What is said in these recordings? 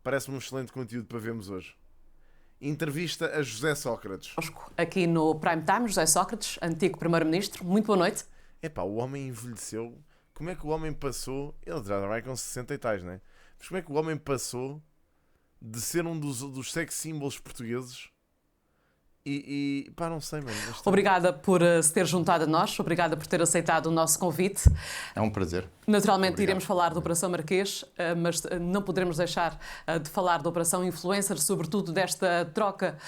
Parece-me um excelente conteúdo para vermos hoje. Entrevista a José Sócrates. Aqui no Prime Time, José Sócrates, antigo Primeiro-Ministro. Muito boa noite. Epá, o homem envelheceu. Como é que o homem passou... Ele já vai com 60 e tais, não é? Mas como é que o homem passou de ser um dos sex símbolos portugueses pá, não sei, mano. Obrigada por se ter juntado a nós, obrigada por ter aceitado o nosso convite. É um prazer. Naturalmente Obrigado. iremos falar da Operação Marquês, mas não poderemos deixar de falar da Operação Influencer, sobretudo desta troca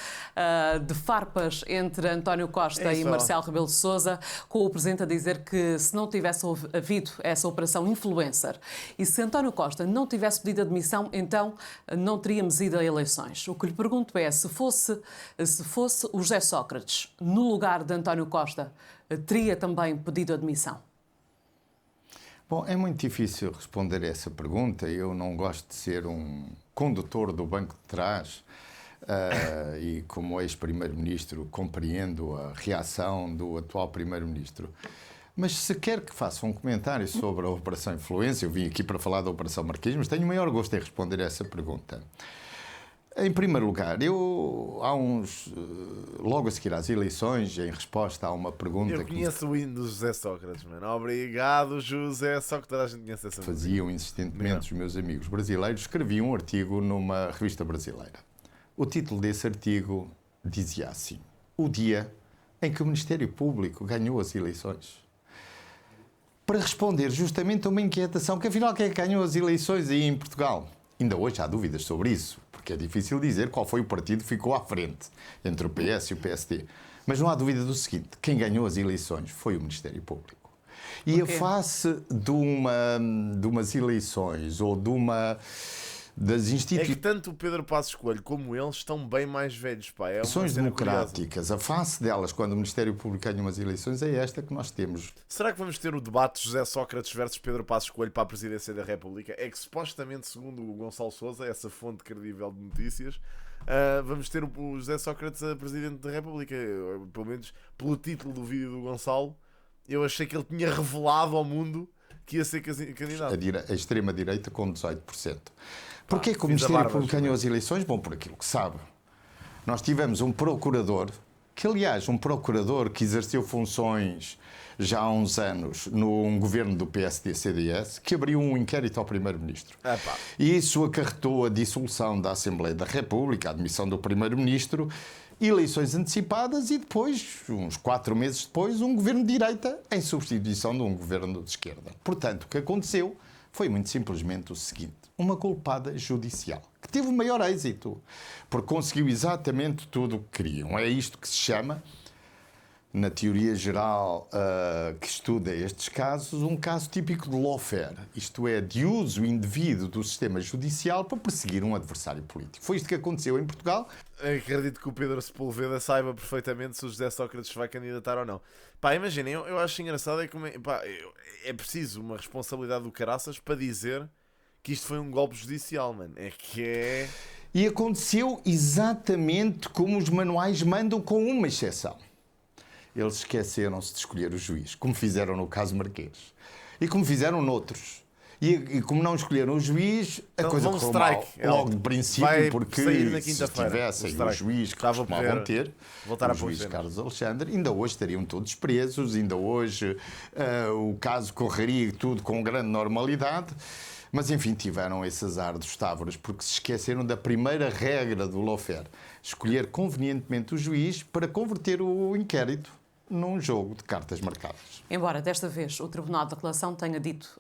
de farpas entre António Costa e Marcelo Rebelo de Sousa, com o Presidente a dizer que se não tivesse havido essa Operação Influencer e se António Costa não tivesse pedido admissão, então não teríamos ido a eleições. O que lhe pergunto é, se fosse o José Sócrates no lugar de António Costa, teria também pedido admissão? Bom, é muito difícil responder a essa pergunta. Eu não gosto de ser um condutor do banco de trás e, como ex-primeiro-ministro, compreendo a reação do atual primeiro-ministro. Mas se quer que faça um comentário sobre a Operação Influência, eu vim aqui para falar da Operação Marquês, mas tenho o maior gosto em responder a essa pergunta. Em primeiro lugar, logo a seguir às eleições, em resposta a uma pergunta... Eu conheço o hino do José Sócrates, mano. Obrigado, José Sócrates. Toda a gente conhece essa música. Faziam insistentemente os meus amigos brasileiros, escreviam um artigo numa revista brasileira. O título desse artigo dizia assim: o dia em que o Ministério Público ganhou as eleições. Para responder justamente a uma inquietação, que afinal quem é que ganhou as eleições aí em Portugal? Ainda hoje há dúvidas sobre isso, porque é difícil dizer qual foi o partido que ficou à frente entre o PS e o PSD. Mas não há dúvida do seguinte: quem ganhou as eleições foi o Ministério Público. E a face de umas eleições ou das instituições... É que tanto o Pedro Passos Coelho como eles estão bem mais velhos, pá. É eleições democráticas, a face delas, quando o Ministério Público ganha umas eleições, é esta que nós temos. Será que vamos ter o debate José Sócrates versus Pedro Passos Coelho para a presidência da República? É que supostamente, segundo o Gonçalo Sousa, essa fonte credível de notícias, vamos ter o José Sócrates a presidente da República. Pelo menos pelo título do vídeo do Gonçalo, eu achei que ele tinha revelado ao mundo que ia ser candidato. A extrema-direita com 18%. Porquê que o Ministério Público ganhou as eleições? Bom, por aquilo que sabe. Nós tivemos um procurador, um procurador que exerceu funções já há uns anos num governo do PSD-CDS, que abriu um inquérito ao Primeiro-Ministro. E isso acarretou a dissolução da Assembleia da República, a admissão do Primeiro-Ministro, eleições antecipadas e depois, uns 4 meses depois, um governo de direita em substituição de um governo de esquerda. Portanto, o que aconteceu foi muito simplesmente o seguinte: uma culpada judicial, que teve o maior êxito, porque conseguiu exatamente tudo o que queriam. É isto que se chama, na teoria geral que estuda estes casos, um caso típico de lawfare, isto é, de uso indevido do sistema judicial para perseguir um adversário político. Foi isto que aconteceu em Portugal. Acredito que o Pedro Sepúlveda saiba perfeitamente se o José Sócrates vai candidatar ou não. Pá, imaginem, eu acho engraçado é preciso uma responsabilidade do caraças para dizer que isto foi um golpe judicial, mano. E aconteceu exatamente como os manuais mandam, com uma exceção. Eles esqueceram-se de escolher o juiz, como fizeram no caso Marquês. E como fizeram noutros. E como não escolheram o juiz, a coisa correu mal logo de princípio, porque se tivessem o juiz que costumavam ter, o juiz Carlos Alexandre, ainda hoje estariam todos presos, ainda hoje o caso correria tudo com grande normalidade. Mas, enfim, tiveram esse azar dos távoras, porque se esqueceram da primeira regra do lawfare: escolher convenientemente o juiz para converter o inquérito num jogo de cartas marcadas. Embora desta vez o Tribunal da Relação tenha dito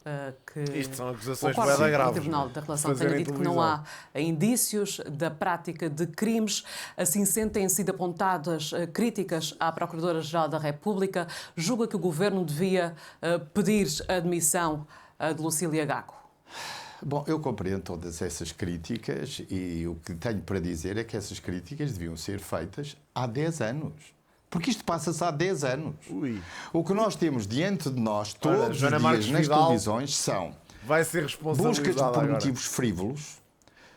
que... Isto são acusações bem graves. O Tribunal da Relação tenha dito que não há indícios da prática de crimes. Assim sendo, têm sido apontadas críticas à Procuradora-Geral da República. Julga que o Governo devia pedir a admissão de Lucília Gago? Bom, eu compreendo todas essas críticas e o que tenho para dizer é que essas críticas deviam ser feitas há 10 anos. Porque isto passa-se há 10 anos. O que nós temos diante de nós todos os dias nas televisões são buscas por motivos frívolos.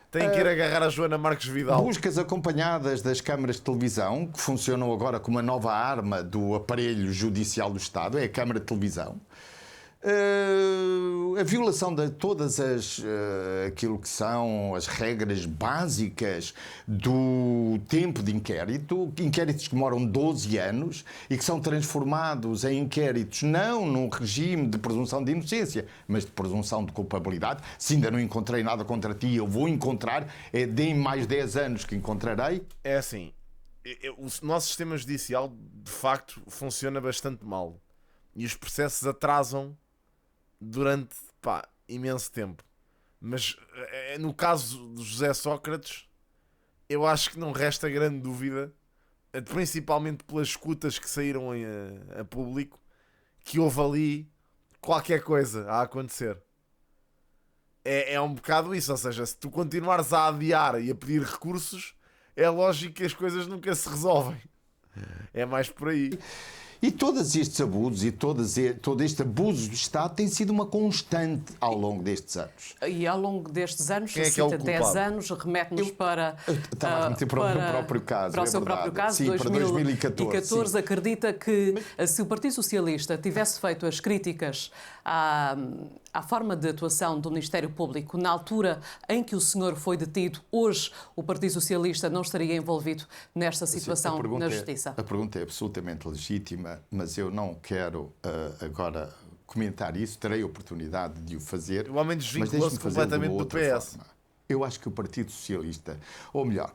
Tem que ir agarrar a Joana Marques Vidal. Buscas acompanhadas das câmaras de televisão, que funcionam agora como uma nova arma do aparelho judicial do Estado, é a Câmara de Televisão. a violação de todas aquilo que são as regras básicas do tempo de inquérito, inquéritos que demoram 12 anos e que são transformados em inquéritos não num regime de presunção de inocência, mas de presunção de culpabilidade. Se ainda não encontrei nada contra ti, eu vou encontrar, deem mais 10 anos que encontrarei. É assim, o nosso sistema judicial, de facto, funciona bastante mal. E os processos atrasam durante imenso tempo. Mas no caso do José Sócrates, eu acho que não resta grande dúvida, principalmente pelas escutas que saíram a público, que houve ali qualquer coisa a acontecer. É um bocado isso, ou seja, se tu continuares a adiar e a pedir recursos, é lógico que as coisas nunca se resolvem. É mais por aí. E todos estes abusos e todo este abuso do Estado tem sido uma constante ao longo destes anos. E ao longo destes anos, quem é que é o cita 10 anos, remete-nos para... Estava a remeter para o meu próprio caso. Para o seu próprio caso, sim, para 2014. Sim. Acredita que se o Partido Socialista tivesse feito as críticas à forma de atuação do Ministério Público na altura em que o senhor foi detido, hoje o Partido Socialista não estaria envolvido nesta situação na Justiça? A pergunta é absolutamente legítima, mas eu não quero agora comentar isso. Terei a oportunidade de o fazer. O homem desvinculou-se completamente do PS. Forma. Eu acho que o Partido Socialista, ou melhor,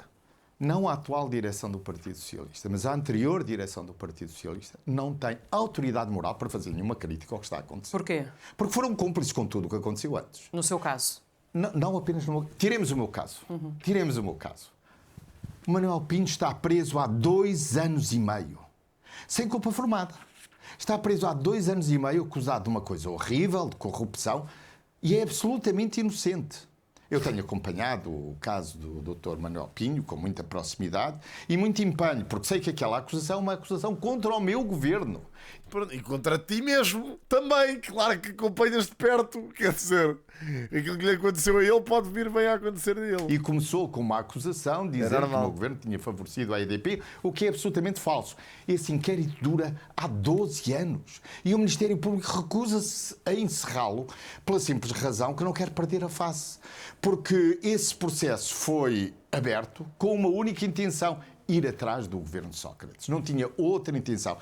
não a atual direção do Partido Socialista, mas a anterior direção do Partido Socialista, não tem autoridade moral para fazer nenhuma crítica ao que está a acontecer. Porquê? Porque foram cúmplices com tudo o que aconteceu antes. No seu caso? Não apenas no meu... Tiremos o meu caso. Tiremos o meu caso. O Manuel Pinho está preso há 2 anos e meio, sem culpa formada. Está preso há 2 anos e meio, acusado de uma coisa horrível, de corrupção, e é absolutamente inocente. Eu tenho acompanhado o caso do Dr. Manuel Pinho com muita proximidade e muito empenho, porque sei que aquela acusação é uma acusação contra o meu governo. E contra ti mesmo também, claro que acompanhas de perto, quer dizer, aquilo que lhe aconteceu a ele pode vir bem a acontecer a ele. E começou com uma acusação, dizendo que o meu governo tinha favorecido a EDP, o que é absolutamente falso. Esse inquérito dura há 12 anos e o Ministério Público recusa-se a encerrá-lo pela simples razão que não quer perder a face. Porque esse processo foi aberto com uma única intenção, ir atrás do governo de Sócrates. Não tinha outra intenção.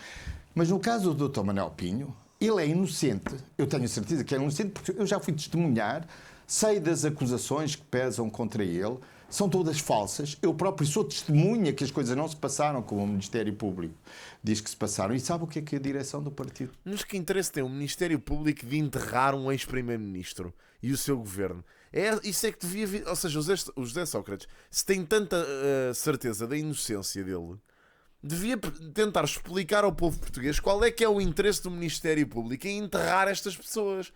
Mas no caso do Dr. Manuel Pinho, ele é inocente. Eu tenho certeza que é inocente porque eu já fui testemunhar, sei das acusações que pesam contra ele, são todas falsas. Eu próprio sou testemunha que as coisas não se passaram como o Ministério Público diz que se passaram. E sabe o que é a direção do partido? Mas que interesse tem o Ministério Público de enterrar um ex-primeiro-ministro e o seu governo? Isso é que devia vir. Ou seja, o José Sócrates, se tem tanta certeza da inocência dele, devia tentar explicar ao povo português qual é que é o interesse do Ministério Público em enterrar estas pessoas.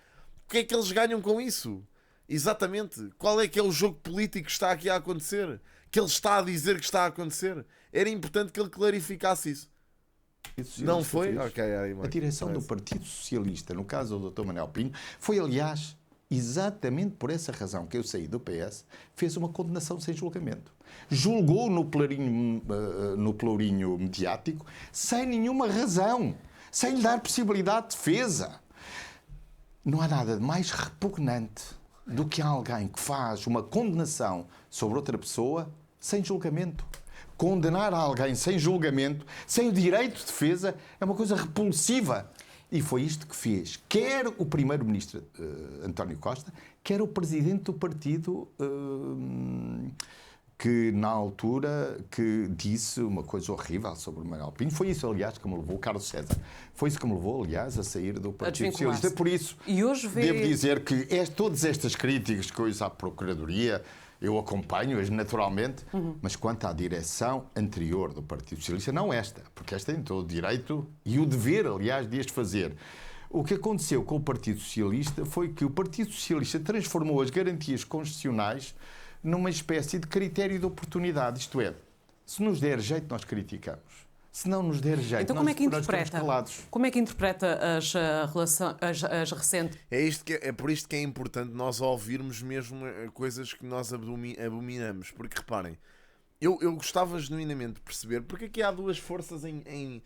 O que é que eles ganham com isso? Exatamente. Qual é que é o jogo político que está aqui a acontecer? Que ele está a dizer que está a acontecer? Era importante que ele clarificasse isso. Não foi? Okay, a direção do Partido Socialista, no caso do Dr. Manuel Pinho, foi, aliás, exatamente por essa razão que eu saí do PS, fez uma condenação sem julgamento. Julgou no pelourinho mediático sem nenhuma razão, sem lhe dar possibilidade de defesa. Não há nada de mais repugnante do que alguém que faz uma condenação sobre outra pessoa sem julgamento. Condenar alguém sem julgamento, sem o direito de defesa, é uma coisa repulsiva. E foi isto que fez quer o primeiro-ministro António Costa, quer o presidente do partido, que na altura que disse uma coisa horrível sobre o Manuel Pinho. Foi isso, aliás, que me levou, o Carlos César, foi isso que me levou, aliás, a sair do Partido Socialista. Por isso, devo dizer que todas estas críticas que hoje à Procuradoria, eu acompanho-as naturalmente, mas quanto à direção anterior do Partido Socialista, não esta, porque esta tem todo o direito e o dever, aliás, de as fazer. O que aconteceu com o Partido Socialista foi que o Partido Socialista transformou as garantias constitucionais numa espécie de critério de oportunidade. Isto é, se nos der jeito, nós criticamos. Se não nos der jeito, então, nós ficamos calados. Como é que interpreta as recentes... É por isto que é importante nós ouvirmos mesmo coisas que nós abominamos. Porque, reparem, eu gostava genuinamente de perceber porque aqui há duas forças em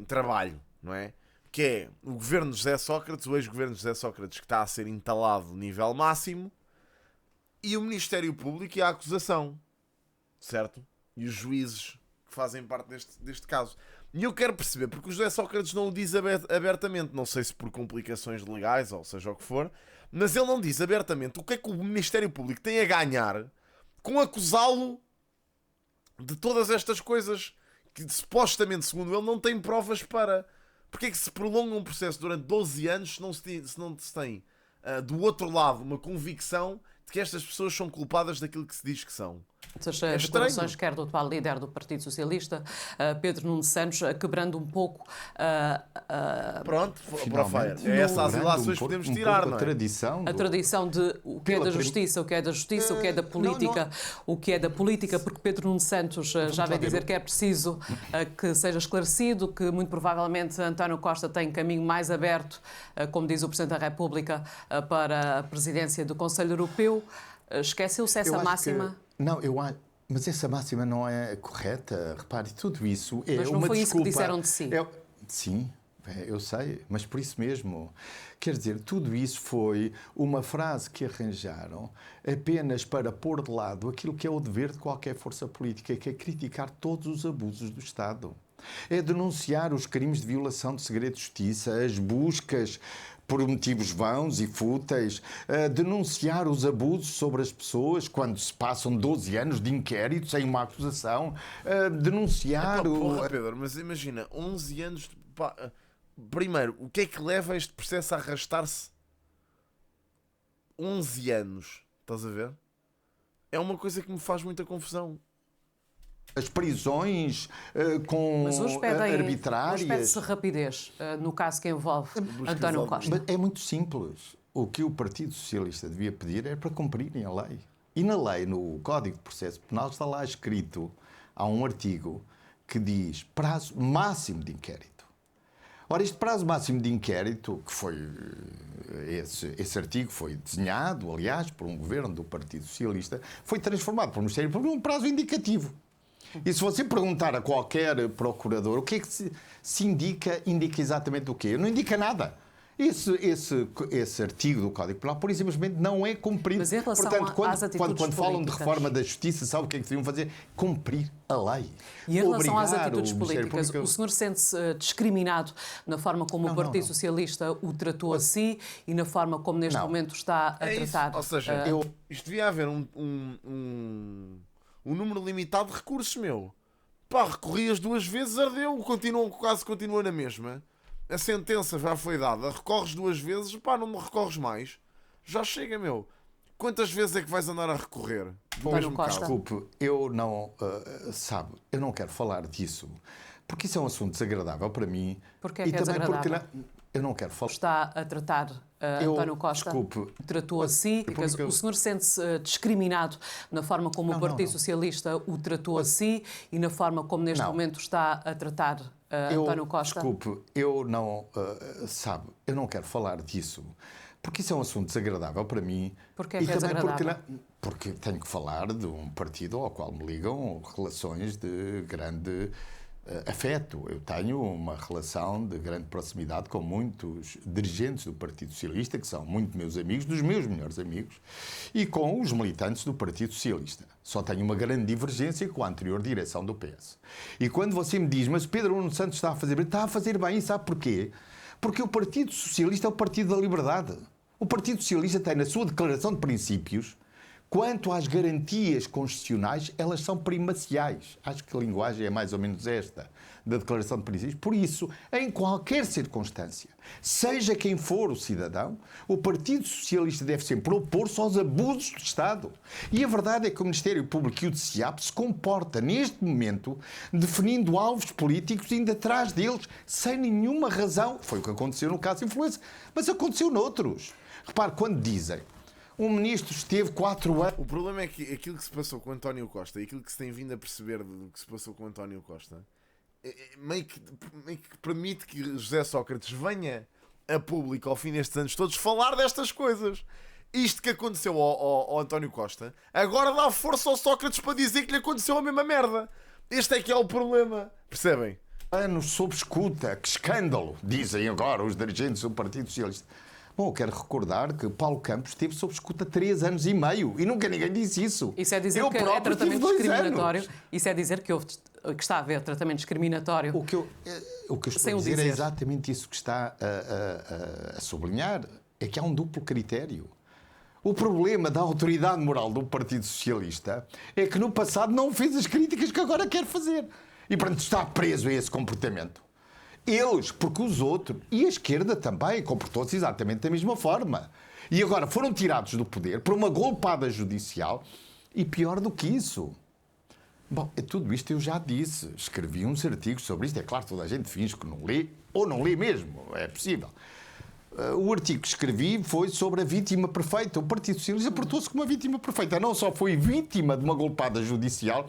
trabalho, não é? que é o governo de José Sócrates, o ex-governo de José Sócrates, que está a ser entalado nível máximo, e o Ministério Público e a acusação, certo? E os juízes que fazem parte deste caso. E eu quero perceber, porque o José Sócrates não o diz abertamente, não sei se por complicações legais ou seja o que for, mas ele não diz abertamente o que é que o Ministério Público tem a ganhar com acusá-lo de todas estas coisas que supostamente, segundo ele, não tem provas para. Porque é que se prolonga um processo durante 12 anos se não se tem do outro lado uma convicção de que estas pessoas são culpadas daquilo que se diz que são? Essas declarações, quer do atual líder do Partido Socialista, Pedro Nuno Santos, quebrando um pouco... Pronto, é essas ilações que podemos tirar, não é? A tradição de o que é da justiça, o que é da justiça, o que é da política, o que é da política, porque Pedro Nuno Santos já veio dizer que é preciso que seja esclarecido, que muito provavelmente António Costa tem caminho mais aberto, como diz o Presidente da República, para a presidência do Conselho Europeu. Esqueceu-se essa máxima? Não, mas essa máxima não é correta. Repare, tudo isso é mas não uma foi desculpa. Isso que disseram de si? Sim, eu sei, mas por isso mesmo. Quer dizer, tudo isso foi uma frase que arranjaram apenas para pôr de lado aquilo que é o dever de qualquer força política, que é criticar todos os abusos do Estado. É denunciar os crimes de violação de segredo de justiça, as buscas por motivos vãos e fúteis, denunciar os abusos sobre as pessoas quando se passam 12 anos de inquérito sem uma acusação, denunciar... Porra, Pedro, mas imagina, 11 anos... Primeiro, o que é que leva este processo a arrastar-se 11 anos? Estás a ver? É uma coisa que me faz muita confusão. As prisões com arbitrárias... Mas pede-se rapidez no caso que envolve António Costa. Mas é muito simples. O que o Partido Socialista devia pedir é para cumprirem a lei. E na lei, no Código de Processo Penal, está lá escrito, há um artigo que diz prazo máximo de inquérito. Ora, este prazo máximo de inquérito, que foi... Esse artigo foi desenhado, aliás, por um governo do Partido Socialista, foi transformado pelo Ministério Público num prazo indicativo. E se você perguntar a qualquer procurador o que é que se indica exatamente o quê? Não indica nada. Esse artigo do Código Penal, por simplesmente, não é cumprido. Mas em relação Portanto, quando falam de reforma da justiça, sabe o que é que deviam fazer? Cumprir a lei. E em relação às atitudes políticas, o senhor sente-se discriminado na forma como o Partido Socialista o tratou a si e na forma como neste momento está a tratar? Ou seja, isto devia haver um número limitado de recursos, meu. Recorri 2 vezes, ardeu, o caso continua na mesma. A sentença já foi dada, recorres 2 vezes, não me recorres mais. Já chega, meu. Quantas vezes é que vais andar a recorrer? Desculpe, eu não... sabe, eu não quero falar disso, porque isso é um assunto desagradável para mim. Porquê é que é desagradável? Eu não quero falar. Está a tratar António Costa, tratou a si, o senhor sente-se discriminado na forma como o Partido Socialista o tratou a si e na forma como neste momento está a tratar António Costa? Desculpe, eu não... sabe, eu não quero falar disso, porque isso é um assunto desagradável para mim. Porquê é que é desagradável? Porque tenho que falar de um partido ao qual me ligam relações de grande... afeto. Eu tenho uma relação de grande proximidade com muitos dirigentes do Partido Socialista, que são muito meus amigos, dos meus melhores amigos, e com os militantes do Partido Socialista. Só tenho uma grande divergência com a anterior direção do PS. E quando você me diz, mas Pedro Nuno Santos está a fazer bem, sabe porquê? Porque o Partido Socialista é o Partido da Liberdade. O Partido Socialista tem na sua declaração de princípios, quanto às garantias constitucionais, elas são primaciais. Acho que a linguagem é mais ou menos esta, da Declaração de Princípios. Por isso, em qualquer circunstância, seja quem for o cidadão, o Partido Socialista deve sempre opor-se aos abusos do Estado. E a verdade é que o Ministério Público e o DCAP se comporta, neste momento, definindo alvos políticos indo atrás deles, sem nenhuma razão. Foi o que aconteceu no caso de influência, mas aconteceu noutros. Repare, quando dizem um ministro esteve 4 anos... O problema é que aquilo que se passou com António Costa e aquilo que se tem vindo a perceber do que se passou com António Costa meio que permite que José Sócrates venha a público ao fim destes anos todos falar destas coisas. Isto que aconteceu ao António Costa agora dá força ao Sócrates para dizer que lhe aconteceu a mesma merda. Este é que é o problema. Percebem? Anos sob escuta, que escândalo, dizem agora os dirigentes do Partido Socialista. Bom, eu quero recordar que Paulo Campos esteve sob escuta 3 anos e meio e nunca ninguém disse isso. Isso é dizer que é tratamento discriminatório? Isso é dizer que está a haver tratamento discriminatório? O que eu estou a dizer é exatamente isso que está a sublinhar. É que há um duplo critério. O problema da autoridade moral do Partido Socialista é que no passado não fez as críticas que agora quer fazer. E, portanto, está preso a esse comportamento. Eles, porque os outros, e a esquerda também, comportou-se exatamente da mesma forma. E agora foram tirados do poder por uma golpada judicial e pior do que isso. Bom, tudo isto eu já disse. Escrevi uns artigos sobre isto. É claro que toda a gente finge que não lê, ou não lê mesmo. É possível. O artigo que escrevi foi sobre a vítima perfeita. O Partido Socialista portou-se como uma vítima perfeita. Não só foi vítima de uma golpada judicial,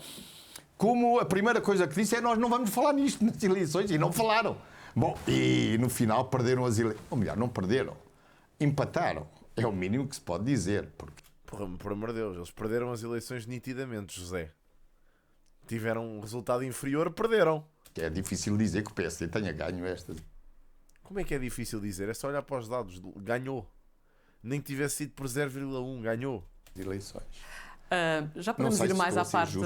como a primeira coisa que disse é nós não vamos falar nisto nas eleições, e não falaram. Bom, e no final perderam as eleições. Ou melhor, não perderam, empataram. É o mínimo que se pode dizer. Porque... Por amor de Deus, eles perderam as eleições nitidamente, José. Tiveram um resultado inferior, perderam. É difícil dizer que o PSD tenha ganho esta. Como é que é difícil dizer? É só olhar para os dados. Ganhou. Nem que tivesse sido por 0,1, ganhou. Eleições. Já podemos ir mais à parte...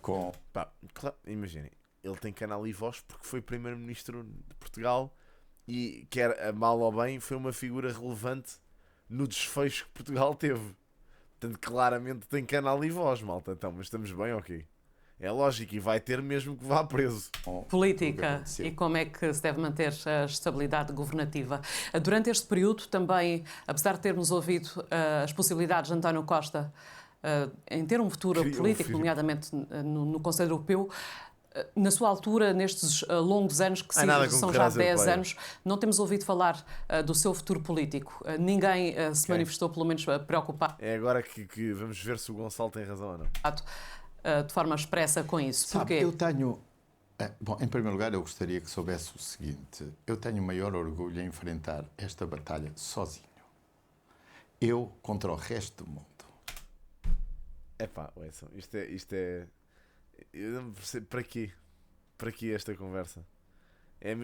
Claro, imaginem, ele tem canal e voz porque foi primeiro-ministro de Portugal e, quer a mal ou bem, foi uma figura relevante no desfecho que Portugal teve. Portanto, claramente tem canal e voz, malta. Então, mas estamos bem, ok. É lógico, e vai ter mesmo que vá preso. Política e como é que se deve manter a estabilidade governativa. Durante este período também, apesar de termos ouvido as possibilidades de António Costa em ter um futuro político, nomeadamente no Conselho Europeu, na sua altura, nestes longos anos, que são já 10 anos, não temos ouvido falar do seu futuro político. Ninguém se manifestou, pelo menos, preocupado. É agora que vamos ver se o Gonçalo tem razão ou não. De forma expressa com isso. Sabe, eu tenho... Bom, em primeiro lugar, eu gostaria que soubesse o seguinte. Eu tenho o maior orgulho em enfrentar esta batalha sozinho. Eu contra o resto do mundo. Epá, isto é... Eu não percebo, para quê? Para que esta conversa?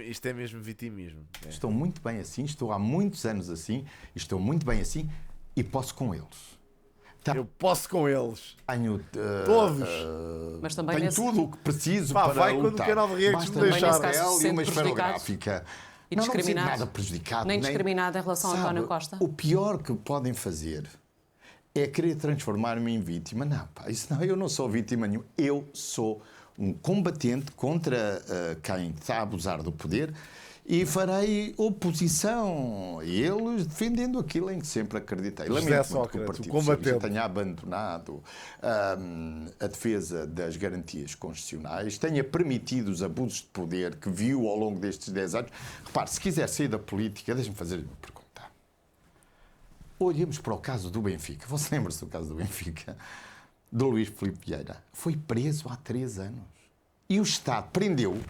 Isto é mesmo vitimismo. Estou muito bem assim, estou há muitos anos assim, estou muito bem assim e posso com eles. Eu posso com eles. Tenho todos. Mas também tenho tudo o que preciso para vai lutar. Quando o canal de reacts me deixar. E uma esferográfica. E discriminado. Nada prejudicado. Nem discriminado em relação a António Costa. O pior que podem fazer é querer transformar-me em vítima. Não, pá, isso não, eu não sou vítima nenhuma. Eu sou um combatente contra quem está a abusar do poder e farei oposição a eles defendendo aquilo em que sempre acreditei. Lamento muito que o Partido Socialista tenha abandonado a defesa das garantias constitucionais, tenha permitido os abusos de poder que viu ao longo destes 10 anos. Repare, se quiser sair da política, deixe-me fazer-lhe uma pergunta. Olhemos para o caso do Benfica. Você lembra-se do caso do Benfica? Do Luís Filipe Vieira. Foi preso há 3 anos. E o Estado prendeu,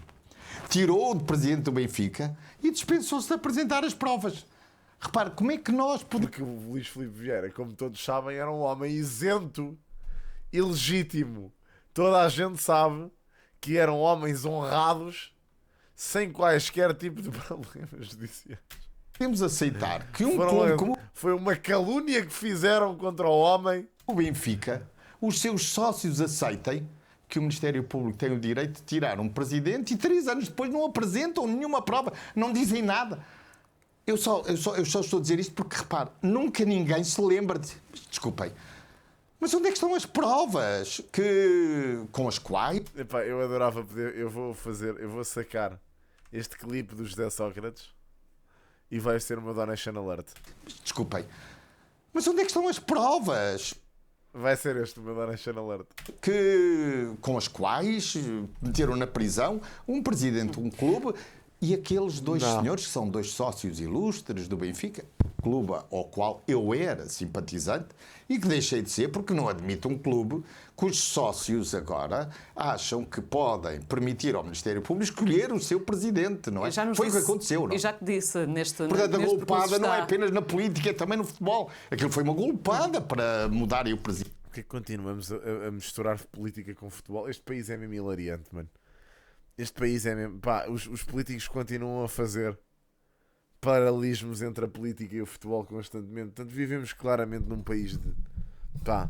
tirou-o de presidente do Benfica e dispensou-se de apresentar as provas. Repare, como é que nós podemos... Porque o Luís Filipe Vieira, como todos sabem, era um homem isento, ilegítimo. Toda a gente sabe que eram homens honrados, sem quaisquer tipo de problemas judiciais. Podemos aceitar que foi uma calúnia que fizeram contra o homem. O Benfica, os seus sócios aceitem que o Ministério Público tem o direito de tirar um presidente e 3 anos depois não apresentam nenhuma prova, não dizem nada. Eu só estou a dizer isto porque, repare, nunca ninguém se lembra de... Desculpem, mas onde é que estão as provas com as quais... Epá, eu adorava poder... Eu vou sacar este clipe do José Sócrates e vai ser uma Donation Alert. Desculpem, mas onde é que estão as provas? Vai ser este o meu Donation Alert. Com as quais meteram na prisão um presidente de um clube e aqueles 2 senhores que são 2 sócios ilustres do Benfica, clube ao qual eu era simpatizante e que deixei de ser porque não admito um clube cujos sócios agora acham que podem permitir ao Ministério Público escolher o seu presidente, não é? Foi o que aconteceu, não? E já que disse Portanto, a golpada não é apenas na política, é também no futebol. Aquilo foi uma golpada para mudarem o presidente. Porque continuamos a misturar política com futebol? Este país é mesmo hilariante, mano. Este país é mesmo. Pá, os políticos continuam a fazer paralelismos entre a política e o futebol constantemente. Portanto, vivemos claramente num país de. Pá.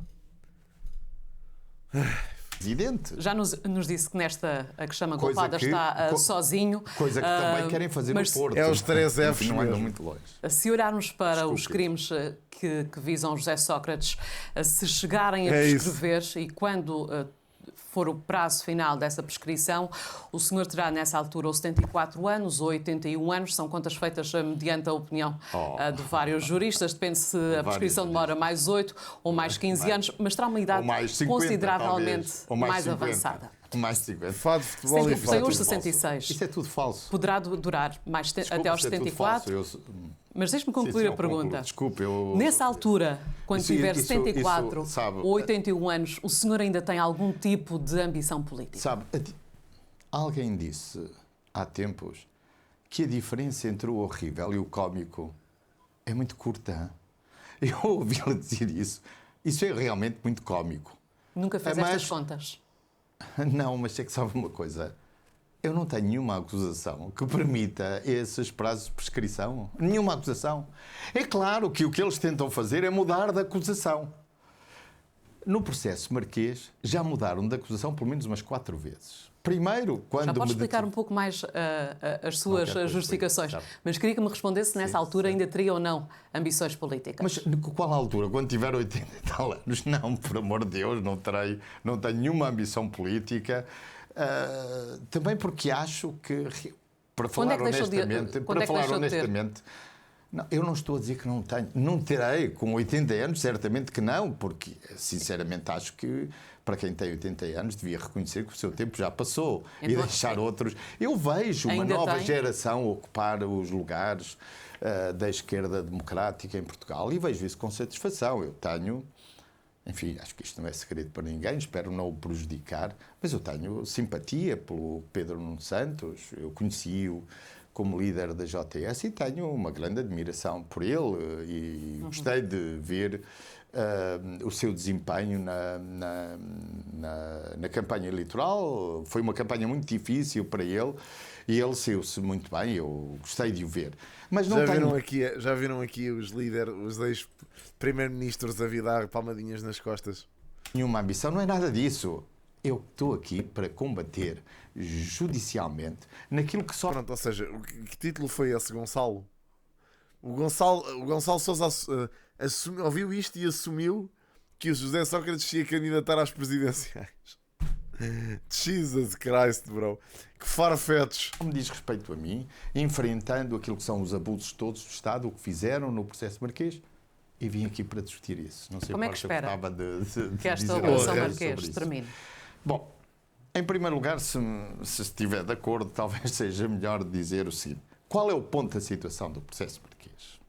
Evidente. Já nos disse que nesta a que chama golpada está sozinho. Coisa que também querem fazer no Porto. É os 3 Fs não andam muito longe. Se olharmos para os crimes que visam José Sócrates, se chegarem a prescrever e quando for o prazo final dessa prescrição, o senhor terá nessa altura ou 74 anos ou 81 anos, são contas feitas mediante a opinião de vários juristas, depende se a prescrição demora mais 8 ou mais 15 anos, mas terá uma idade 50, consideravelmente mais avançada. Mais 50. Fado de futebol e tem os 66. Isto é tudo falso. Poderá durar mais até aos 74. Mas deixe-me concluir a pergunta. Desculpe, Nessa altura, quando tiver 74 ou 81 anos, o senhor ainda tem algum tipo de ambição política? Sabe, alguém disse há tempos que a diferença entre o horrível e o cómico é muito curta. Eu ouvi-la dizer isso. Isso é realmente muito cómico. Nunca fez estas contas? Não, mas é que sabe uma coisa. Eu não tenho nenhuma acusação que permita esses prazos de prescrição. Nenhuma acusação. É claro que o que eles tentam fazer é mudar de acusação. No processo Marquês, já mudaram de acusação pelo menos umas 4 vezes. Primeiro, quando... Já pode explicar um pouco mais as suas justificações. Mas queria que me respondesse se nessa altura ainda teria ou não ambições políticas. Mas qual altura? Quando tiver 80 e tal anos? Não, por amor de Deus, não tenho nenhuma ambição política. Também porque acho que, para falar honestamente, não, eu não estou a dizer que não tenho. Não terei com 80 anos, certamente que não, porque, sinceramente, acho que para quem tem 80 anos devia reconhecer que o seu tempo já passou e deixar outros. Eu vejo uma nova geração ocupar os lugares da esquerda democrática em Portugal e vejo isso com satisfação. Eu tenho... Enfim, acho que isto não é segredo para ninguém, espero não o prejudicar, mas eu tenho simpatia pelo Pedro Nuno Santos, eu conheci-o como líder da JS e tenho uma grande admiração por ele e gostei de ver o seu desempenho na campanha eleitoral. Foi uma campanha muito difícil para ele e ele saiu-se muito bem, eu gostei de o ver. Mas não já viram aqui os líderes, os ex-primeiros-ministros a vir dar palmadinhas nas costas? Nenhuma ambição, não é nada disso. Eu estou aqui para combater judicialmente naquilo que só... Pronto, ou seja, que título foi esse, Gonçalo? O Gonçalo Sousa ouviu isto e assumiu que o José Sócrates se ia candidatar às presidenciais. Jesus Christ, bro. Que farfetos. Como diz respeito a mim, enfrentando aquilo que são os abusos todos do Estado, o que fizeram no processo Marquês, e vim aqui para discutir isso. Não sei como é que espera que esta operação Marquês termine? Bom, em primeiro lugar, se estiver de acordo, talvez seja melhor dizer o seguinte. Qual é o ponto da situação do processo Marquês?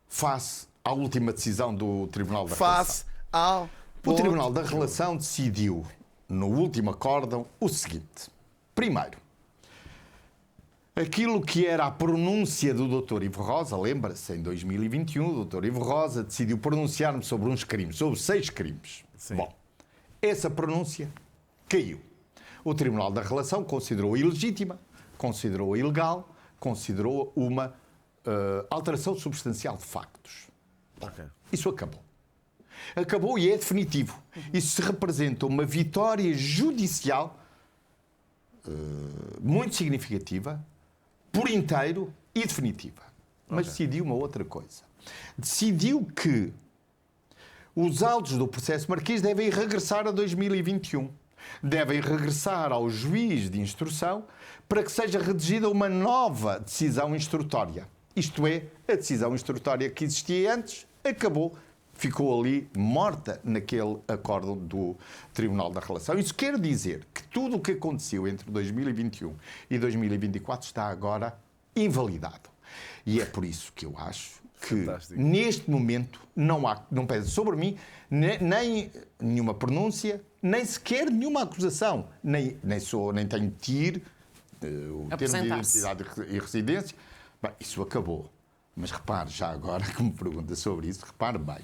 Face à última decisão do Tribunal da Relação. O Tribunal da Relação decidiu, no último acórdão, o seguinte. Primeiro, aquilo que era a pronúncia do Dr. Ivo Rosa, lembra-se, em 2021, o Dr. Ivo Rosa decidiu pronunciar-me sobre uns crimes, sobre 6 crimes. Sim. Bom, essa pronúncia caiu. O Tribunal da Relação considerou ilegítima, considerou ilegal, considerou uma alteração substancial de factos. Okay. Isso acabou. Acabou e é definitivo. Isso representa uma vitória judicial muito significativa, por inteiro e definitiva. Mas decidiu uma outra coisa. Decidiu que os autos do processo Marquês devem regressar a 2021. Devem regressar ao juiz de instrução para que seja redigida uma nova decisão instrutória. Isto é, a decisão instrutória que existia antes acabou, ficou ali morta naquele acórdão do Tribunal da Relação. Isso quer dizer que tudo o que aconteceu entre 2021 e 2024 está agora invalidado. E é por isso que eu acho que, neste momento, não pesa sobre mim nem nenhuma pronúncia, nem sequer nenhuma acusação. Nem tenho TIR, o termo de identidade e residência. Bem, isso acabou. Mas repare, já agora que me pergunta sobre isso, repare bem.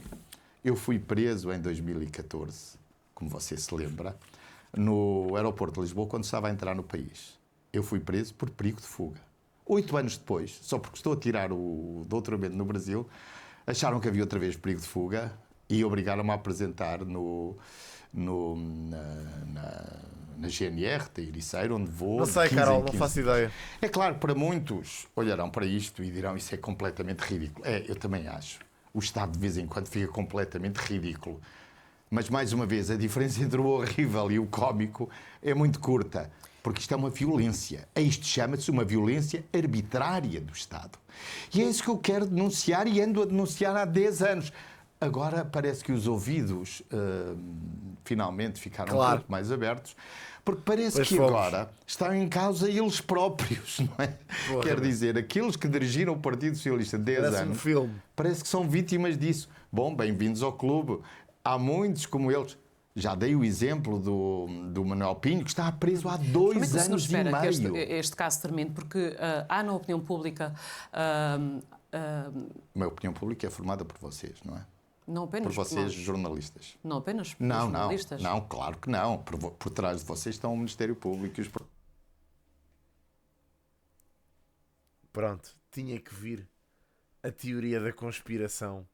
Eu fui preso em 2014, como você se lembra, no aeroporto de Lisboa quando estava a entrar no país. Eu fui preso por perigo de fuga. 8 anos depois, só porque estou a tirar o doutoramento no Brasil, acharam que havia outra vez perigo de fuga e obrigaram-me a apresentar na GNR, da Ericeira, onde vou. Não sei, Carol, não faço ideia. É claro, para muitos olharão para isto e dirão isso é completamente ridículo. Eu também acho. O Estado de vez em quando fica completamente ridículo. Mas, mais uma vez, a diferença entre o horrível e o cómico é muito curta. Porque isto é uma violência. Isto chama-se uma violência arbitrária do Estado. E é isso que eu quero denunciar e ando a denunciar há 10 anos. Agora parece que os ouvidos finalmente ficaram um pouco mais abertos, porque parece que agora estão em causa eles próprios, não é? Quer dizer, aqueles que dirigiram o Partido Socialista há 10 anos, parece que são vítimas disso. Bom, bem-vindos ao clube. Há muitos como eles. Já dei o exemplo do Manuel Pinho, que está preso há 2 anos e meio. Que este caso termine, porque há na opinião pública... A opinião pública é formada por vocês, não é? Não apenas por vocês, jornalistas. Não apenas por jornalistas? Não, claro que não. Por trás de vocês estão o Ministério Público e os... Pronto, tinha que vir a teoria da conspiração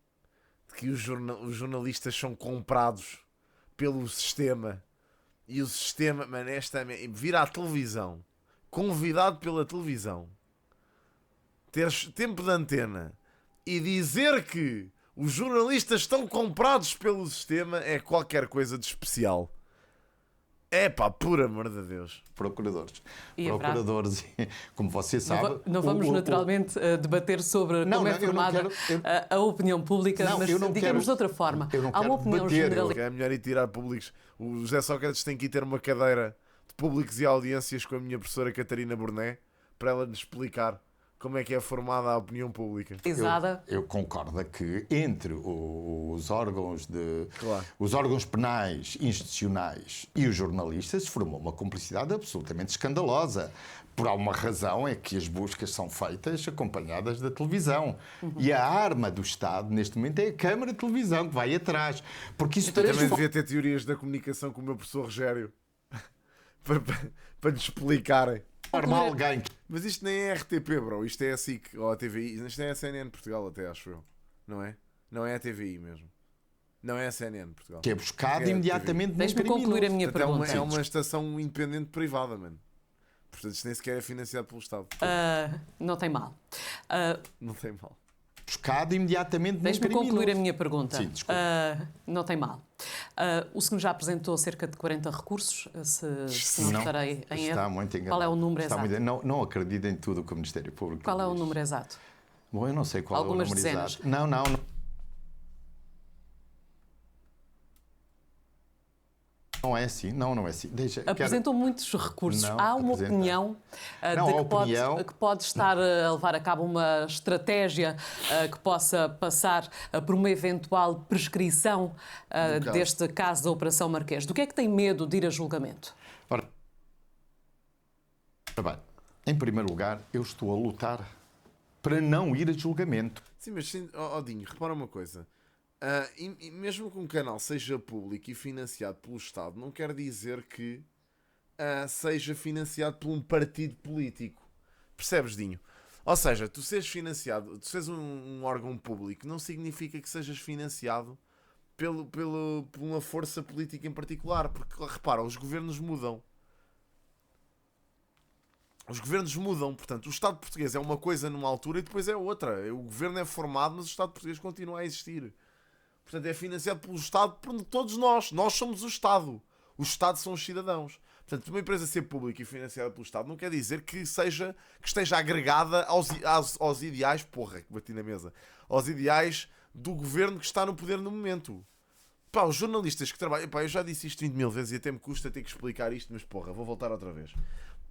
de que os jornalistas são comprados pelo sistema e o sistema, mano, vir à televisão, convidado pela televisão, teres tempo de antena e dizer que os jornalistas estão comprados pelo sistema é qualquer coisa de especial. É pá, por amor de Deus. Procuradores, como você sabe... Não vamos naturalmente debater sobre como é formada a opinião pública, mas digamos de outra forma. Há uma opinião generalizada. É melhor ir tirar públicos. O José Sócrates tem que ir ter uma cadeira de públicos e audiências com a minha professora Catarina Burné para ela nos explicar como é que é formada a opinião pública. Eu concordo que entre os órgãos penais, institucionais e os jornalistas se formou uma cumplicidade absolutamente escandalosa. Por alguma razão é que as buscas são feitas acompanhadas da televisão. E a arma do Estado, neste momento, é a Câmara de Televisão, que vai atrás. Porque isso também devia ter teorias da comunicação com o meu professor Rogério para lhes explicarem. Mas isto nem é RTP, bro. Isto é a SIC ou a TVI. Isto é a CNN Portugal, até acho eu. Não é? Não é a TVI mesmo. Não é a CNN Portugal. Que é buscado imediatamente no Deixa-me concluir a minha pergunta. É uma estação independente privada, mano. Portanto, isto nem sequer é financiado pelo Estado. Não tem mal. Não tem mal. Buscado imediatamente no Deixe-me concluir a minha pergunta. Sim, desculpa. Não tem mal. O senhor já apresentou cerca de 40 recursos, se não estarei em erro. Está muito enganado. Qual é o número exato? Não acredito em tudo o que o Ministério Público Qual é o diz. Número exato? Bom, eu não sei qual Algumas é o número dezenas. exato. Não. Não é assim, não é assim. Apresentou muitos recursos. Há uma opinião que pode estar a levar a cabo uma estratégia que possa passar por uma eventual prescrição deste caso da Operação Marquês. Do que é que tem medo de ir a julgamento? Ora bem, em primeiro lugar, eu estou a lutar para não ir a julgamento. Sim, mas Dinho, repara uma coisa. E mesmo que um canal seja público e financiado pelo Estado, não quer dizer que seja financiado por um partido político. Percebes, Dinho? Ou seja, tu seres financiado, tu seres um órgão público, não significa que sejas financiado por uma força política em particular. Porque, repara, os governos mudam. Os governos mudam, portanto, o Estado português é uma coisa numa altura e depois é outra. O governo é formado, mas o Estado português continua a existir. Portanto, é financiado pelo Estado, por todos nós. Nós somos o Estado. O Estado são os cidadãos. Portanto, uma empresa ser pública e financiada pelo Estado não quer dizer que esteja agregada aos ideais, que bati na mesa, aos ideais do governo que está no poder no momento. Os jornalistas que trabalham... eu já disse isto 20 mil vezes e até me custa ter que explicar isto, mas vou voltar outra vez.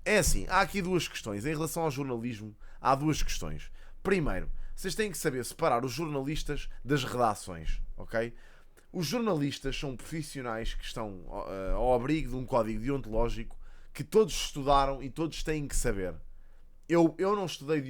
É assim, há aqui duas questões. Em relação ao jornalismo, há duas questões. Primeiro, vocês têm que saber separar os jornalistas das redações, ok? Os jornalistas são profissionais que estão ao abrigo de um código deontológico que todos estudaram e todos têm que saber. Eu não estudei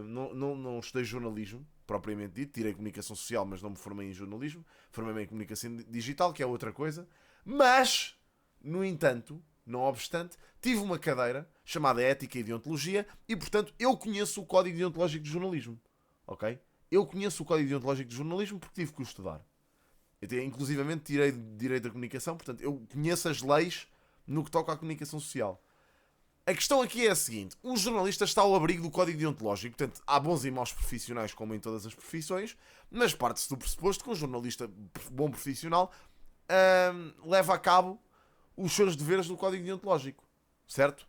não estudei jornalismo, propriamente dito, tirei comunicação social, mas não me formei em jornalismo, formei-me em comunicação digital, que é outra coisa, mas No entanto, não obstante, tive uma cadeira chamada Ética e Deontologia e, portanto, eu conheço o Código Deontológico de Jornalismo. Ok? Eu conheço o Código Deontológico de Jornalismo porque tive que o estudar. Eu, inclusivamente, tirei de Direito da Comunicação, portanto, eu conheço as leis no que toca à comunicação social. A questão aqui é a seguinte: um jornalista está ao abrigo do Código Deontológico, portanto, há bons e maus profissionais, como em todas as profissões, mas parte-se do pressuposto que um jornalista bom profissional leva a cabo os seus deveres do Código Deontológico, certo?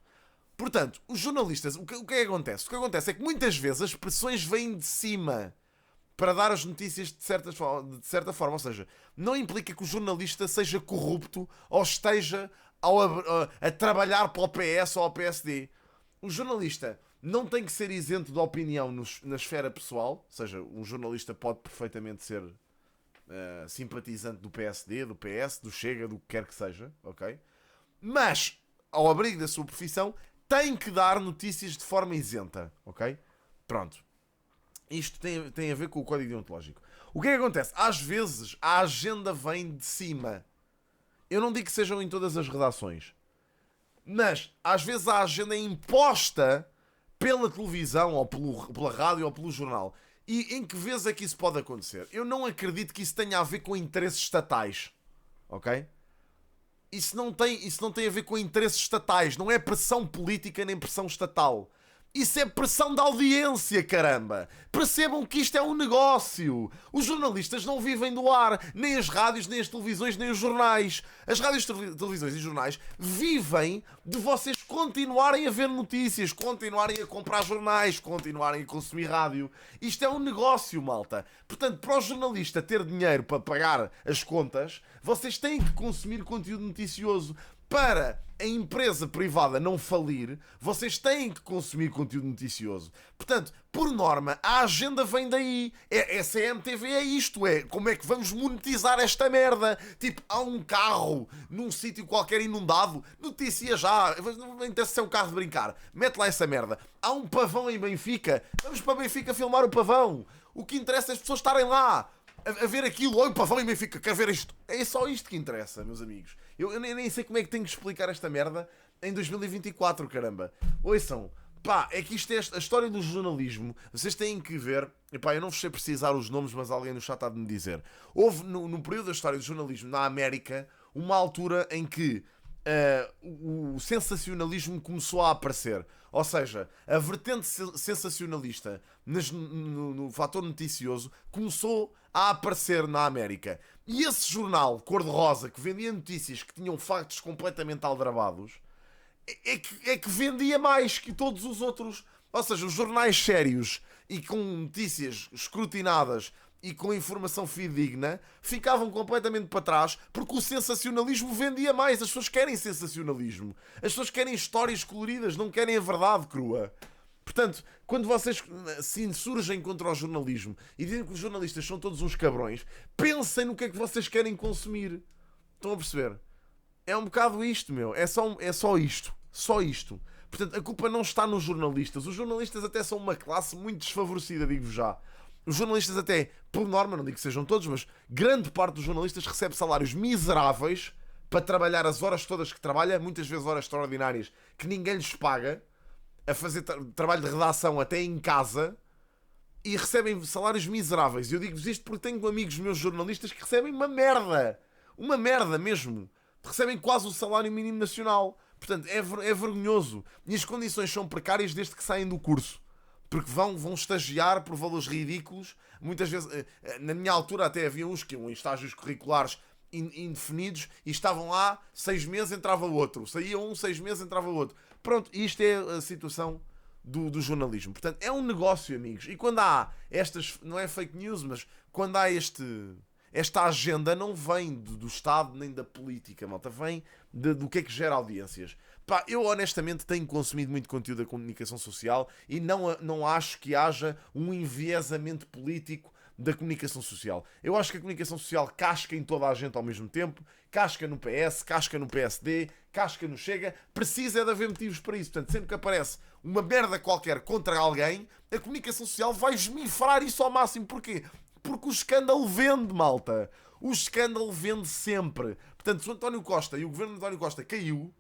Portanto, os jornalistas, o que é que acontece? O que acontece é que muitas vezes as pressões vêm de cima para dar as notícias de certa forma, ou seja, não implica que o jornalista seja corrupto ou esteja a trabalhar para o PS ou ao PSD. O jornalista não tem que ser isento de opinião na esfera pessoal, ou seja, um jornalista pode perfeitamente ser simpatizante do PSD, do PS, do Chega, do que quer que seja, ok? Mas, ao abrigo da sua profissão, tem que dar notícias de forma isenta, ok? Pronto. Isto tem a ver com o Código Deontológico. O que é que acontece? Às vezes a agenda vem de cima. Eu não digo que sejam em todas as redações, mas às vezes a agenda é imposta pela televisão, ou pela rádio, ou pelo jornal. E em que vezes é que isso pode acontecer? Eu não acredito que isso tenha a ver com interesses estatais. Ok? Isso não tem a ver com interesses estatais. Não é pressão política nem pressão estatal. Isso é pressão da audiência, caramba! Percebam que isto é um negócio! Os jornalistas não vivem do ar, nem as rádios, nem as televisões, nem os jornais. As rádios, televisões e jornais vivem de vocês continuarem a ver notícias, continuarem a comprar jornais, continuarem a consumir rádio. Isto é um negócio, malta. Portanto, para o jornalista ter dinheiro para pagar as contas, vocês têm que consumir conteúdo noticioso. Para a empresa privada não falir, vocês têm que consumir conteúdo noticioso. Portanto, por norma, a agenda vem daí. A CMTV é isto, é como é que vamos monetizar esta merda. Tipo, há um carro num sítio qualquer inundado, notícia já, não interessa se é um carro de brincar, mete lá essa merda. Há um pavão em Benfica, vamos para Benfica filmar o pavão. O que interessa é as pessoas estarem lá a ver aquilo. Olha o pavão em Benfica, quero ver isto. É só isto que interessa, meus amigos. Eu nem sei como é que tenho que explicar esta merda em 2024, caramba. Ouçam, pá, é que isto é a história do jornalismo. Vocês têm que ver, e pá, eu não vos sei precisar os nomes, mas alguém no chat há de me dizer. Houve, no período da história do jornalismo na América, uma altura em que o sensacionalismo começou a aparecer. Ou seja, a vertente sensacionalista no fator noticioso começou a aparecer na América. E esse jornal cor-de-rosa que vendia notícias que tinham factos completamente aldrabados é que vendia mais que todos os outros. Ou seja, os jornais sérios e com notícias escrutinadas e com informação fidedigna ficavam completamente para trás porque o sensacionalismo vendia mais. As pessoas querem sensacionalismo. As pessoas querem histórias coloridas, não querem a verdade crua. Portanto, quando vocês se insurgem contra o jornalismo e dizem que os jornalistas são todos uns cabrões, pensem no que é que vocês querem consumir. Estão a perceber? É um bocado isto, meu. É só isto. Só isto. Portanto, a culpa não está nos jornalistas. Os jornalistas até são uma classe muito desfavorecida, digo-vos já. Os jornalistas até, por norma, não digo que sejam todos, mas grande parte dos jornalistas recebe salários miseráveis para trabalhar as horas todas que trabalha, muitas vezes horas extraordinárias que ninguém lhes paga, a fazer trabalho de redação até em casa, e recebem salários miseráveis. E eu digo-vos isto porque tenho amigos meus jornalistas que recebem uma merda mesmo. Recebem quase o salário mínimo nacional. Portanto, é vergonhoso. E as condições são precárias desde que saem do curso. Porque vão estagiar por valores ridículos. Muitas vezes, na minha altura até havia uns que iam em estágios curriculares indefinidos e estavam lá 6 meses, entrava outro. Saía um, 6 meses, entrava outro. Pronto, isto é a situação do jornalismo. Portanto, é um negócio, amigos. E quando há estas, não é fake news, mas quando há esta agenda, não vem do Estado nem da política, malta. Vem do que é que gera audiências. Pá, eu honestamente tenho consumido muito conteúdo da comunicação social e não acho que haja um enviesamento político da comunicação social. Eu acho que a comunicação social casca em toda a gente ao mesmo tempo, casca no PS, casca no PSD, casca no Chega, precisa de haver motivos para isso. Portanto, sempre que aparece uma merda qualquer contra alguém, a comunicação social vai esmifrar isso ao máximo. Porquê? Porque o escândalo vende, malta. O escândalo vende sempre. Portanto, se o António Costa e o governo de António Costa caiu,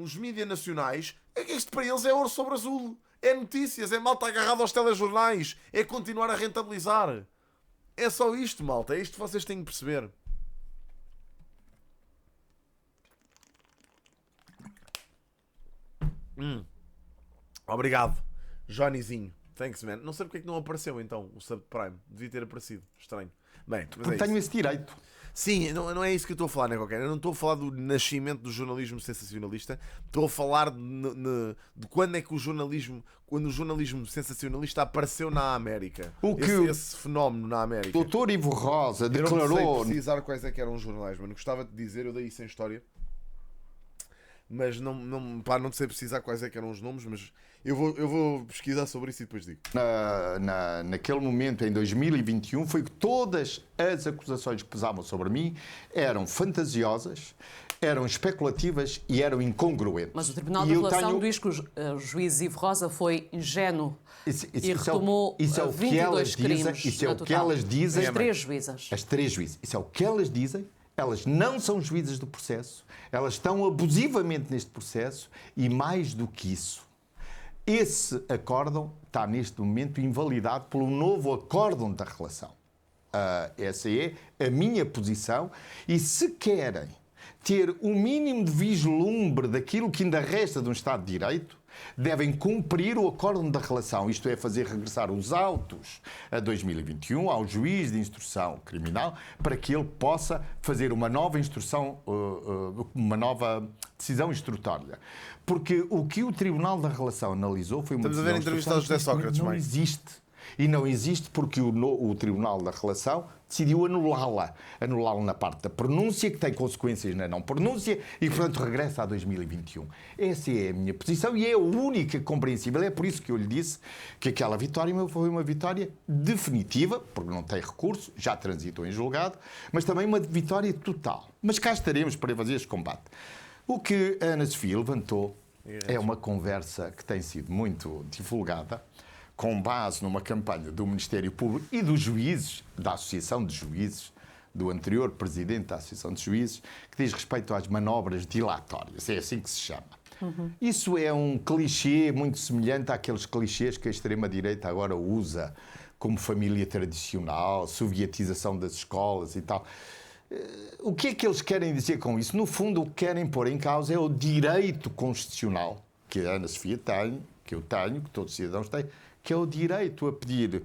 os mídias nacionais, isto para eles é ouro sobre azul. É notícias, é malta agarrada aos telejornais, é continuar a rentabilizar. É só isto, malta. É isto que vocês têm que perceber. Obrigado, Johnnyzinho. Thanks, man. Não sei porque é que não apareceu então o Subprime. Devia ter aparecido. Estranho. Bem, mas porque tenho esse direito. Sim, não é isso que eu estou a falar, né, qualquer. Eu não estou a falar do nascimento do jornalismo sensacionalista. Estou a falar de quando é que o jornalismo sensacionalista apareceu na América. Esse fenómeno na América. O Dr. Ivo Rosa declarou... Eu não sei precisar quais é que eram os jornais, mano. Gostava de dizer, eu dei isso em história. Mas não sei precisar quais é que eram os nomes, mas eu vou pesquisar sobre isso e depois digo. Naquele momento, em 2021, foi que todas as acusações que pesavam sobre mim eram fantasiosas, eram especulativas e eram incongruentes. Mas o Tribunal de Apelação diz que o juiz Ivo Rosa foi ingênuo e retomou 22 crimes. Isso é o que elas dizem. As 3 juízas. As 3 juízas. Isso é o que elas dizem. Elas não são juízes do processo, elas estão abusivamente neste processo e, mais do que isso, esse acórdão está neste momento invalidado pelo novo acórdão da relação. Essa é a minha posição e, se querem ter o mínimo de vislumbre daquilo que ainda resta de um Estado de Direito, devem cumprir o acórdão da relação, isto é, fazer regressar os autos a 2021 ao juiz de instrução criminal para que ele possa fazer uma nova instrução, uma nova decisão instrutória. Porque o que o Tribunal da Relação analisou foi uma decisão... Estamos a ver entrevista ao José Sócrates, não existe. E não existe porque o Tribunal da Relação decidiu anulá-la na parte da pronúncia, que tem consequências na não pronúncia, e, portanto, regressa a 2021. Essa é a minha posição e é a única compreensível. É por isso que eu lhe disse que aquela vitória foi uma vitória definitiva, porque não tem recurso, já transitou em julgado, mas também uma vitória total. Mas cá estaremos para fazer este combate. O que a Ana Sofia levantou é uma conversa que tem sido muito divulgada, com base numa campanha do Ministério Público e dos juízes, da Associação de Juízes, do anterior presidente da Associação de Juízes, que diz respeito às manobras dilatórias. É assim que se chama. Isso é um clichê muito semelhante àqueles clichês que a extrema-direita agora usa, como família tradicional, sovietização das escolas e tal. O que é que eles querem dizer com isso? No fundo, o que querem pôr em causa é o direito constitucional que a Ana Sofia tem, que eu tenho, que todos os cidadãos têm, que é o direito a pedir,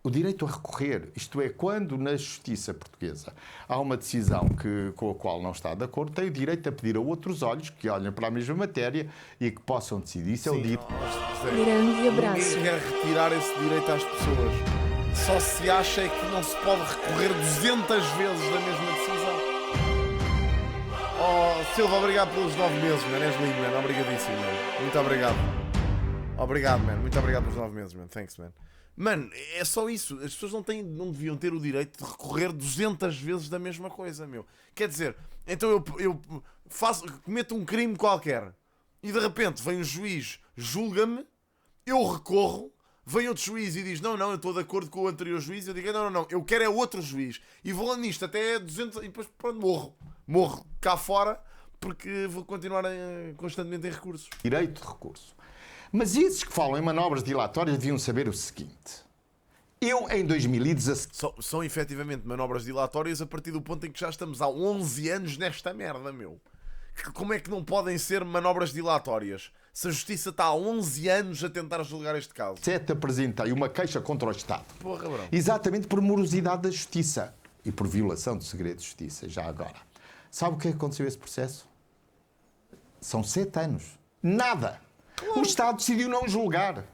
o direito a recorrer. Isto é, quando na justiça portuguesa há uma decisão com a qual não está de acordo, tem o direito a pedir a outros olhos que olhem para a mesma matéria e que possam decidir. Isso é o direito. Grande abraço. Ninguém quer retirar esse direito às pessoas. Só se acha que não se pode recorrer 200 vezes da mesma decisão. Oh, Silva, obrigado pelos 9 meses, mano. És lindo, mano. Obrigadíssimo, mano. Muito obrigado. Obrigado, man. Muito obrigado pelos 9 meses, man. Thanks, man. Mano, é só isso. As pessoas não deviam ter o direito de recorrer 200 vezes da mesma coisa, meu. Quer dizer, então eu cometo um crime qualquer e de repente vem um juiz, julga-me, eu recorro, vem outro juiz e diz não, eu estou de acordo com o anterior juiz, eu digo não, eu quero é outro juiz. E vou lá nisto até 200 e depois pronto, morro cá fora porque vou continuar constantemente em recursos. Direito de recurso. Mas esses que falam em manobras dilatórias deviam saber o seguinte. Eu, em 2017... São efetivamente manobras dilatórias a partir do ponto em que já estamos há 11 anos nesta merda, meu. Como é que não podem ser manobras dilatórias? Se a Justiça está há 11 anos a tentar julgar este caso. Apresentei uma queixa contra o Estado. Porra, bro. Exatamente por morosidade da Justiça e por violação do segredo de Justiça, já agora. Sabe o que aconteceu a esse processo? São 7 anos. Nada. O Estado decidiu não julgar.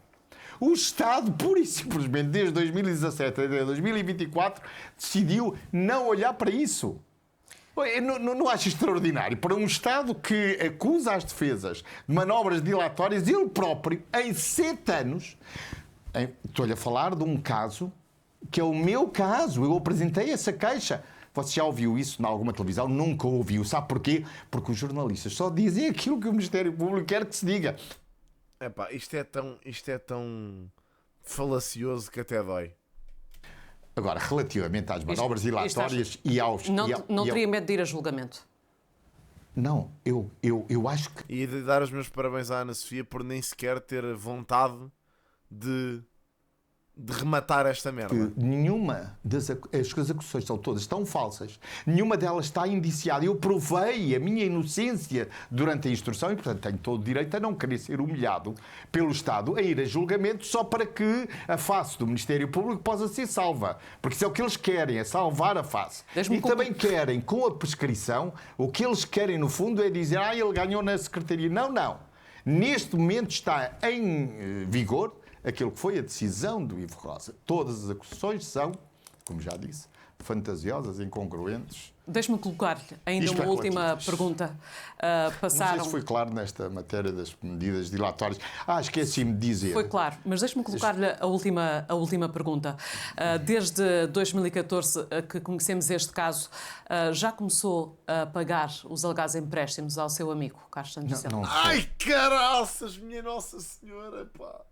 O Estado, pura e simplesmente, desde 2017 até 2024, decidiu não olhar para isso. Não acho extraordinário? Para um Estado que acusa as defesas de manobras dilatórias, ele próprio, em 7 anos... Estou-lhe a falar de um caso que é o meu caso. Eu apresentei essa queixa. Você já ouviu isso em alguma televisão? Nunca ouviu. Sabe porquê? Porque os jornalistas só dizem aquilo que o Ministério Público quer que se diga. Epá, isto é tão falacioso que até dói. Agora, relativamente às manobras dilatórias e aos... Não teria medo de ir a julgamento? Não, eu acho que... E de dar os meus parabéns à Ana Sofia por nem sequer ter vontade de rematar esta merda. Nenhuma das as acusações são todas tão falsas, nenhuma delas está indiciada. Eu provei a minha inocência durante a instrução e, portanto, tenho todo o direito a não querer ser humilhado pelo Estado, a ir a julgamento só para que a face do Ministério Público possa ser salva. Porque isso é o que eles querem, é salvar a face. E também querem, com a prescrição, o que eles querem, no fundo, é dizer ele ganhou na Secretaria. Não. Neste momento está em vigor aquilo que foi a decisão do Ivo Rosa. Todas as acusações são, como já disse, fantasiosas, incongruentes. Deixe-me colocar-lhe ainda uma última pergunta. Não sei se foi claro nesta matéria das medidas dilatórias. Esqueci-me de dizer. Foi claro, mas deixe-me colocar-lhe a última pergunta. Desde 2014 que conhecemos este caso, já começou a pagar os alegados empréstimos ao seu amigo, Carlos Santos Silva? Ai, caraças, minha Nossa Senhora, pá.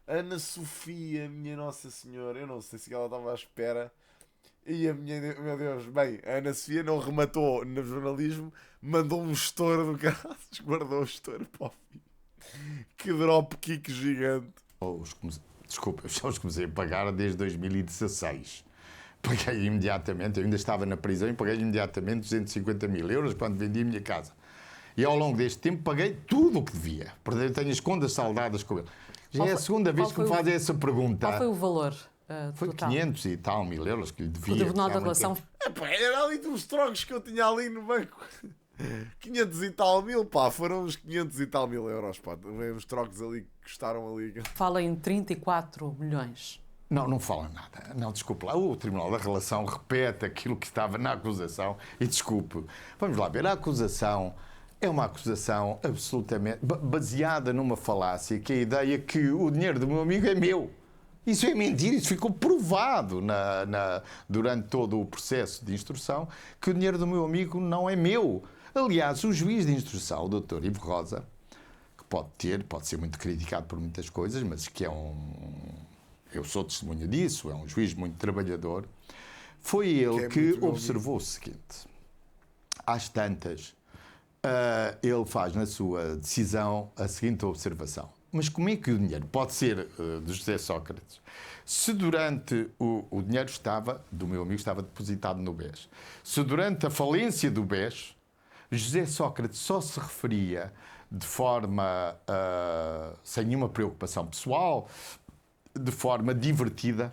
Ana Sofia, minha Nossa Senhora, eu não sei se ela estava à espera. E meu Deus, bem, a Ana Sofia não rematou no jornalismo, mandou um estouro do caralho, guardou o estouro para o fim. Que drop kick gigante. Desculpa, eu já os comecei a pagar desde 2016. Paguei imediatamente, eu ainda estava na prisão e paguei imediatamente 250 mil euros quando vendi a minha casa. E ao longo deste tempo paguei tudo o que devia. Portanto, eu tenho as contas saldadas com ele. Já é a segunda vez que me fazem essa pergunta. Qual foi o valor? Foi total? 500 e tal mil euros que lhe devia. O Tribunal da Relação. Era ali dos trocos que eu tinha ali no banco. 500 e tal mil, pá, foram uns 500 e tal mil euros, pá. Os trocos ali que custaram ali. Fala em 34 milhões. Não fala nada. Não, desculpe lá. O Tribunal da Relação repete aquilo que estava na acusação e desculpe. Vamos lá ver. A acusação é uma acusação absolutamente baseada numa falácia, que é a ideia que o dinheiro do meu amigo é meu. Isso é mentira, isso ficou provado durante todo o processo de instrução, que o dinheiro do meu amigo não é meu. Aliás, o juiz de instrução, o Dr. Ivo Rosa, que pode ser muito criticado por muitas coisas, mas que eu sou testemunha disso, é um juiz muito trabalhador, foi ele que observou o seguinte: às tantas, ele faz na sua decisão a seguinte observação. Mas como é que o dinheiro pode ser de José Sócrates se durante o dinheiro do meu amigo estava depositado no BES? Se durante a falência do BES, José Sócrates só se referia de forma sem nenhuma preocupação pessoal, de forma divertida,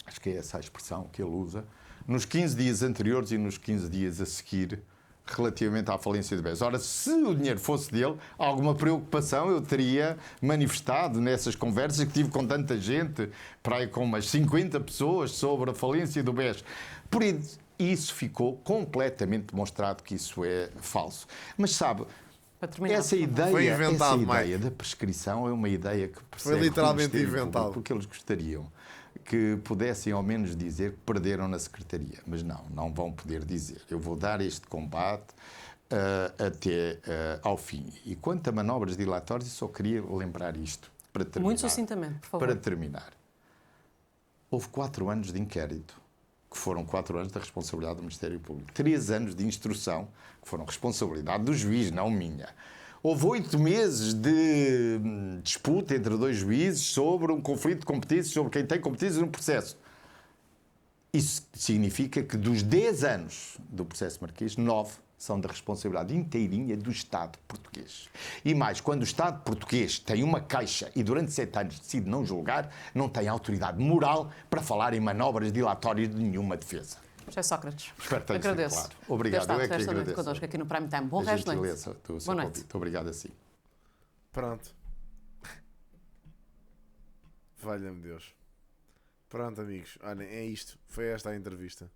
acho que é essa a expressão que ele usa, nos 15 dias anteriores e nos 15 dias a seguir, relativamente à falência do BES. Ora, se o dinheiro fosse dele, alguma preocupação eu teria manifestado nessas conversas que tive com tanta gente, para aí com umas 50 pessoas, sobre a falência do BES. Por isso ficou completamente demonstrado que isso é falso. Mas sabe, essa ideia da prescrição é uma ideia que persegue foi literalmente inventado, porque eles gostariam que pudessem ao menos dizer que perderam na Secretaria. Mas não vão poder dizer. Eu vou dar este combate até ao fim. E quanto a manobras dilatórias, eu só queria lembrar isto, para terminar. Muito sucintamente, por favor. Para terminar. Houve 4 anos de inquérito, que foram 4 anos da responsabilidade do Ministério Público. 3 anos de instrução, que foram responsabilidade do juiz, não minha. Houve 8 meses de disputa entre 2 juízes sobre um conflito de competências, sobre quem tem competências no processo. Isso significa que dos 10 anos do processo Marquês, 9 são da responsabilidade inteirinha do Estado português. E mais, quando o Estado português tem uma queixa e durante 7 anos decide não julgar, não tem autoridade moral para falar em manobras dilatórias de nenhuma defesa. José Sócrates, espero que agradeço. Claro. Obrigado, eu é que agradeço. Noite connosco aqui no Prime Time. Bom resto de noite. Boa noite. Obrigado assim. Pronto. Valha-me Deus. Pronto, amigos. Olhem, é isto. Foi esta a entrevista.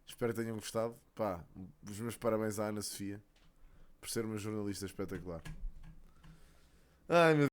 Espero que tenham gostado. Pá, os meus parabéns à Ana Sofia por ser uma jornalista espetacular. Ai, meu